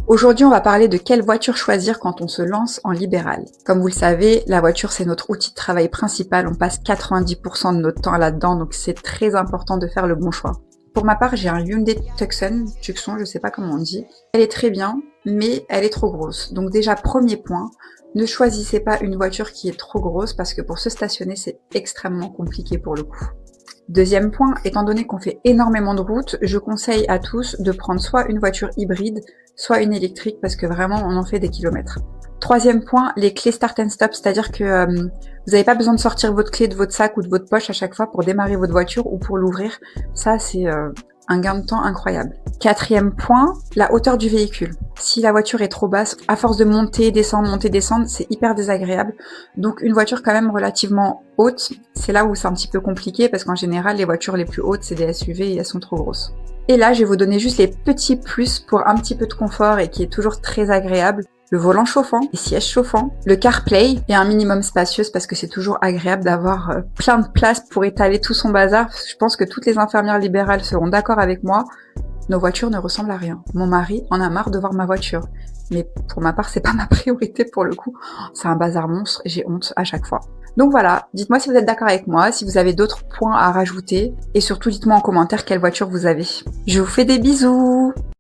Aujourd'hui, on va parler de quelle voiture choisir quand on se lance en libéral. Comme vous le savez, la voiture, c'est notre outil de travail principal. On passe 90% de notre temps là-dedans, donc c'est très important de faire le bon choix. Pour ma part, j'ai un Hyundai Tucson, je sais pas comment on dit. Elle est très bien, mais elle est trop grosse. Donc déjà, premier point, ne choisissez pas une voiture qui est trop grosse parce que pour se stationner, c'est extrêmement compliqué pour le coup. Deuxième point, étant donné qu'on fait énormément de routes, je conseille à tous de prendre soit une voiture hybride, soit une électrique parce que vraiment on en fait des kilomètres. Troisième point, les clés start and stop, c'est-à-dire que vous n'avez pas besoin de sortir votre clé de votre sac ou de votre poche à chaque fois pour démarrer votre voiture ou pour l'ouvrir. Ça, c'est un gain de temps incroyable. Quatrième point, la hauteur du véhicule. Si la voiture est trop basse, à force de monter, descendre, c'est hyper désagréable. Donc une voiture quand même relativement haute, c'est là où c'est un petit peu compliqué parce qu'en général, les voitures les plus hautes, c'est des SUV et elles sont trop grosses. Et là, je vais vous donner juste les petits plus pour un petit peu de confort et qui est toujours très agréable. Le volant chauffant, les sièges chauffants, le CarPlay et un minimum spacieuse parce que c'est toujours agréable d'avoir plein de place pour étaler tout son bazar. Je pense que toutes les infirmières libérales seront d'accord avec moi. Nos voitures ne ressemblent à rien. Mon mari en a marre de voir ma voiture. Mais pour ma part, c'est pas ma priorité pour le coup. C'est un bazar monstre et j'ai honte à chaque fois. Donc voilà, dites-moi si vous êtes d'accord avec moi, si vous avez d'autres points à rajouter et surtout dites-moi en commentaire quelle voiture vous avez. Je vous fais des bisous!